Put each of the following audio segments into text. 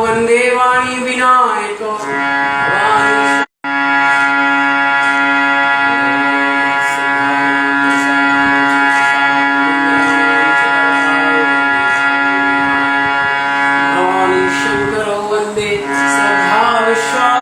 वंदे वाणी विनायक भवानी शंकर वंदे श्रद्धा विश्वास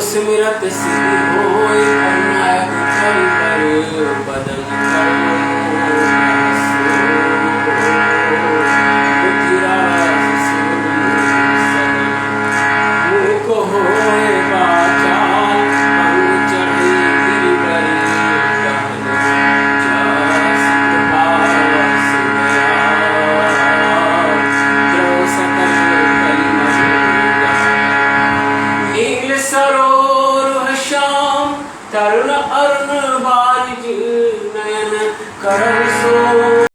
सिमरत सिद्धि होय अनायक करि कर बदन तरुण अरुण बारिज नयन कर सो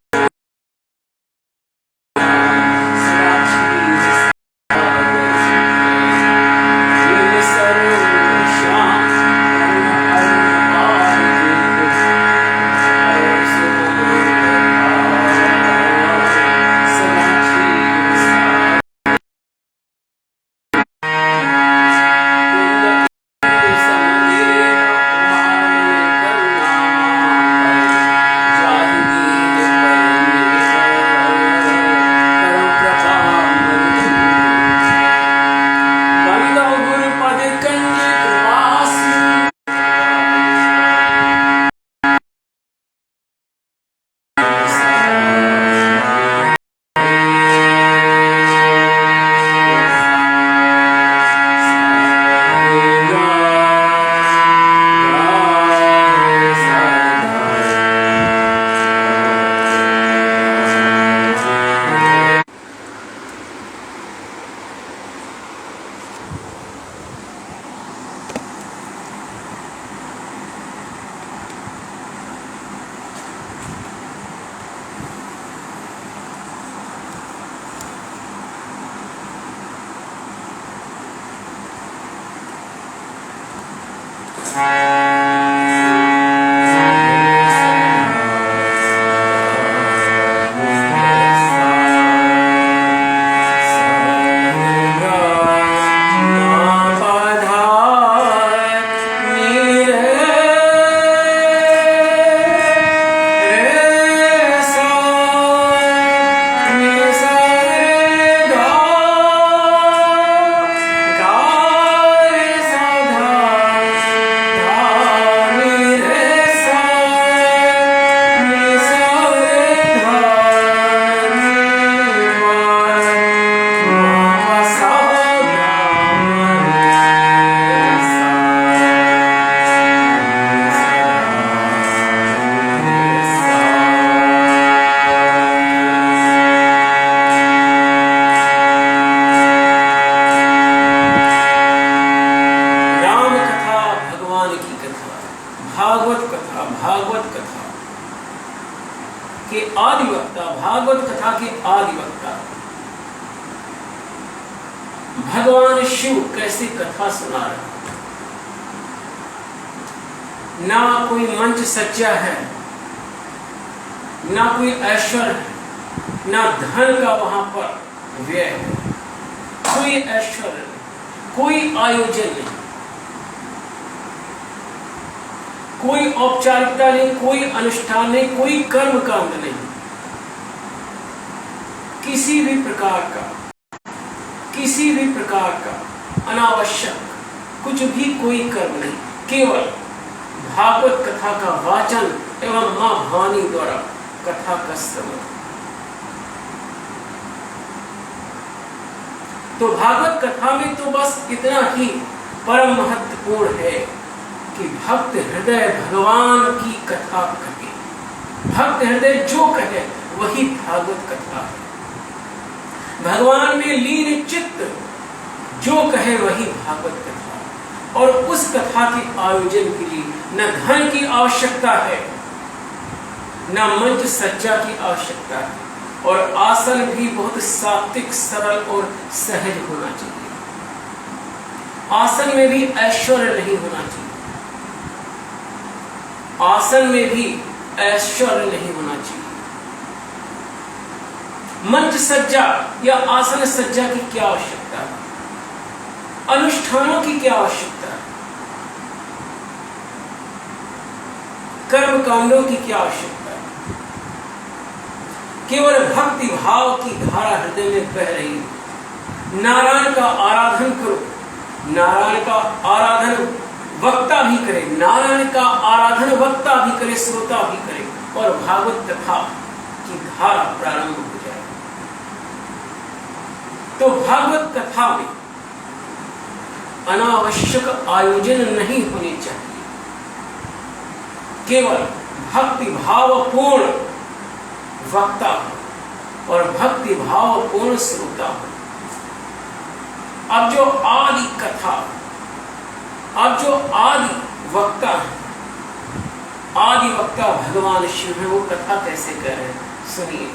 भागवत कथा के आदिवक्ता, भागवत कथा के आदिवक्ता भगवान शिव कैसी कथा सुना रहे। ना कोई मंच सच्चा है, ना कोई ऐश्वर्य है, ना धन का वहां पर व्यय है, कोई ऐश्वर्य नहीं, कोई आयोजन नहीं, कोई औपचारिकता नहीं, कोई अनुष्ठान नहीं, कोई कर्म कांड नहीं, किसी भी प्रकार का अनावश्यक कुछ भी कोई कर्म नहीं, केवल भागवत कथा का वाचन एवं मां भवानी द्वारा कथा का श्रवण। तो भागवत कथा में तो बस इतना ही परम महत्वपूर्ण है कि भक्त हृदय भगवान की कथा कहे। भक्त हृदय जो कहे वही भागवत कथा है। भगवान में लीन चित्त जो कहे वही भागवत कथा। और उस कथा के आयोजन के लिए न धन की आवश्यकता है, न मंच सज्जा की आवश्यकता है, और आसन भी बहुत सात्विक, सरल और सहज होना चाहिए। आसन में भी ऐश्वर्य नहीं होना चाहिए। आसन में भी ऐश्वर्य नहीं होना चाहिए। मंच सज्जा या आसन सज्जा की क्या आवश्यकता है? अनुष्ठानों की क्या आवश्यकता है? कर्म कांडों की क्या आवश्यकता है? केवल भक्ति भाव की धारा हृदय में बह रही है। नारायण का आराधन करो। नारायण का आराधन वक्ता भी करे, नारायण का आराधन वक्ता भी करे, श्रोता भी करे, और भागवत कथा की धारा प्रारंभ हो जाए। तो भागवत कथा में अनावश्यक आयोजन नहीं होने चाहिए। केवल भक्ति भावपूर्ण वक्ता हो और भक्ति भावपूर्ण श्रोता हो। अब जो आदि कथा, अब जो आदि वक्ता है, आदि वक्ता भगवान शिव है, वो कथा कैसे कह रहे हैं सुनिए।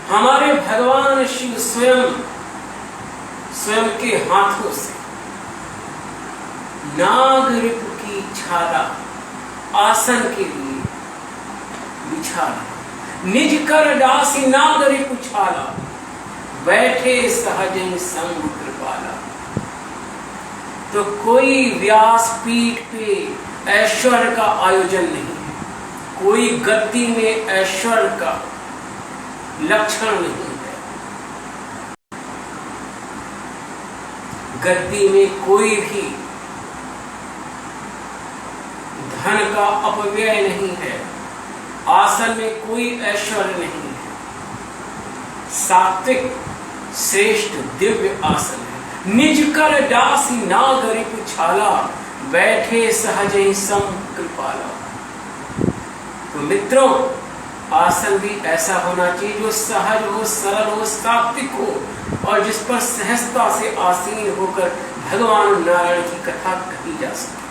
हमारे भगवान शिव स्वयं के हाथों से नागरिक की छाला आसन के लिए बिछा, निज कर दासी नागरिक छाला, बैठे सहज संग कृपाला। तो कोई व्यासपीठ पे ऐश्वर्य का आयोजन नहीं है, कोई गद्दी में ऐश्वर्य का लक्षण नहीं है। गद्दी में कोई भी धन का अपव्यय नहीं है, आसन में कोई ऐश्वर्य नहीं है। सात्विक श्रेष्ठ दिव्य आसन है। निज कर दासी नागरिक छाला, बैठे सहज सम कृपाला। तो मित्रों, आसन भी ऐसा होना चाहिए जो सहज हो, सरल हो, सात्विक हो, और जिस पर सहजता से आसीन होकर भगवान नारायण की कथा कही जा सके।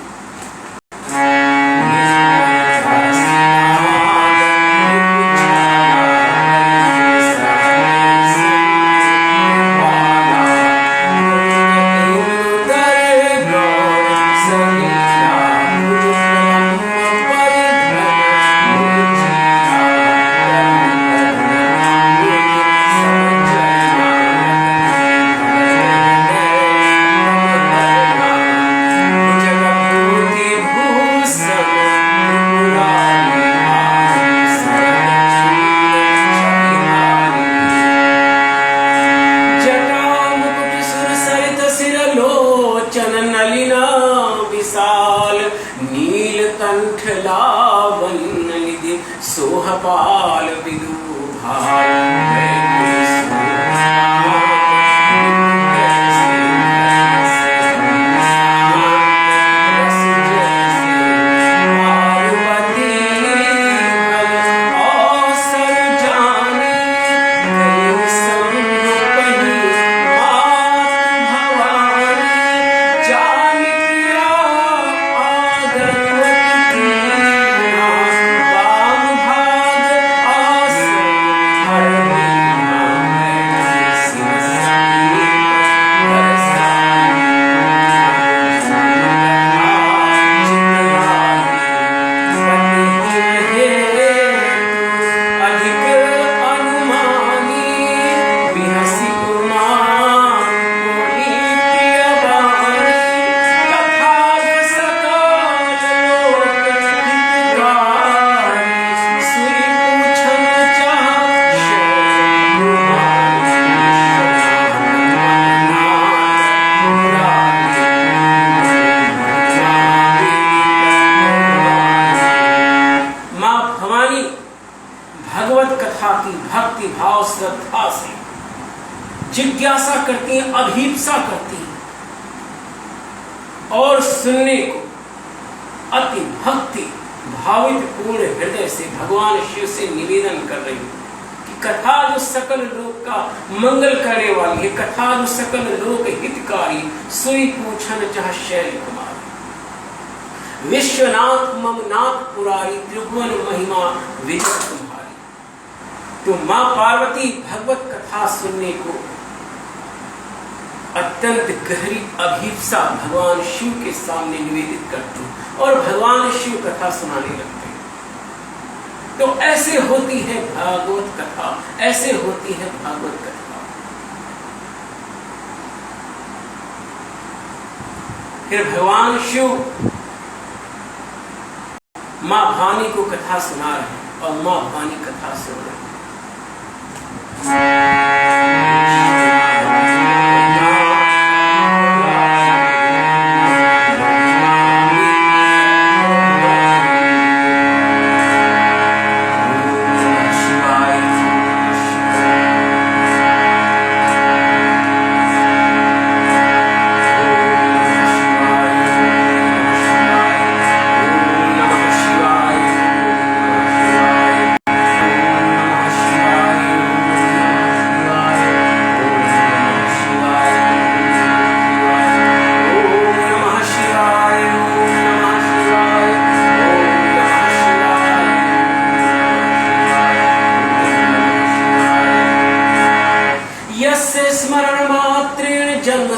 सोहपाल विदु भाल भक्ति भाव श्रद्धा से जिज्ञासा करती हैं, अभीप्सा करती हैं और सुनने को अति भक्ति भावित पूर्ण हृदय से भगवान शिव से निवेदन कर रही है कि कथा जो सकल लोक का मंगल करने वाली है, कथा जो सकल लोक हितकारी, सोई पूछन चाह शैल कुमार, विश्वनाथ ममनाथ पुरारी, त्रिभुवन महिमा विजय तुम्हारी। तो मां पार्वती भगवत कथा सुनने को अत्यंत गहरी अभीप्सा भगवान शिव के सामने निवेदित करती और भगवान शिव कथा सुनाने लगते हैं। तो ऐसे होती है भागवत कथा, ऐसे होती है भागवत कथा। फिर भगवान शिव मां भवानी को कथा सुना रहे हैं और मां भवानी कथा सुन रहे हैं।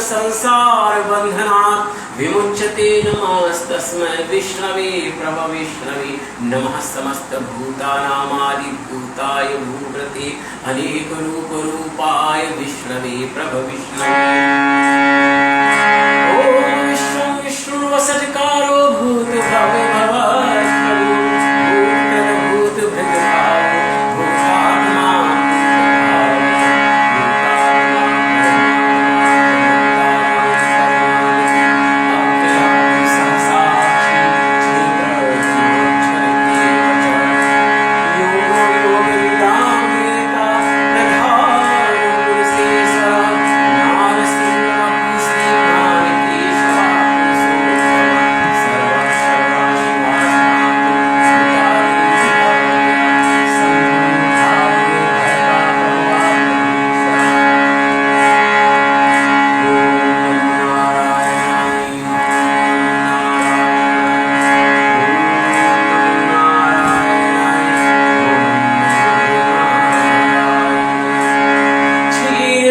संसार बंधनात् विमुच्यते नमस्तस्मै विष्णवे प्रभ विष्णवे नमः समस्त भूतानामादि भूताय भूभृते अनेक रूप रूपाय विष्णवे प्रभ विष्णवे। ओम विष्णु विष्णु वसत्कारो भूत भव भवात्मनि भूत भूत भृगभाव भूतात्मा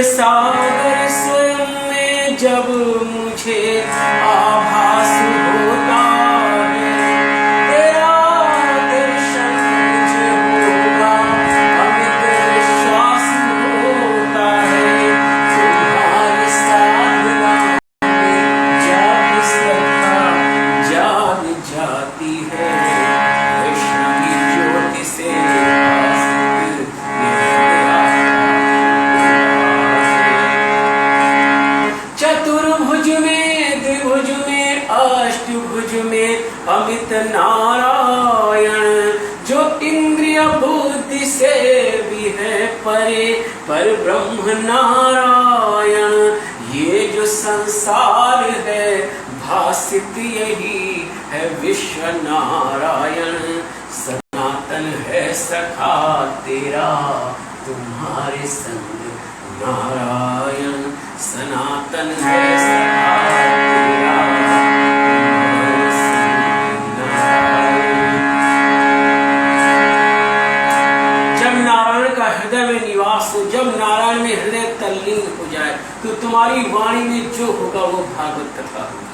सागर स्वयं में जब मुझे आभास होता है, तेरा दर्शन मुझे होगा अमित विश्वास होता है। तुम्हारी साधना में जब श्रद्धा जाग जाती है, वैष्णवी ज्योति से चतुर्भुज में द्विभुज में अष्टभुज में अमित नारायण, जो इंद्रिय बुद्धि से भी है परे, पर ब्रह्म नारायण। ये जो संसार है भासित यही है विश्व नारायण। सनातन है सखा तेरा तुम्हारे संग नारायण, सनातन है सखा तेरा तुम्हारे संग नारायण। जब नारायण का हृदय में निवास हो, जब नारायण में हृदय तल्लीन हो जाए, तो तुम्हारी वाणी में जो होगा वो भागवत कथा होगी।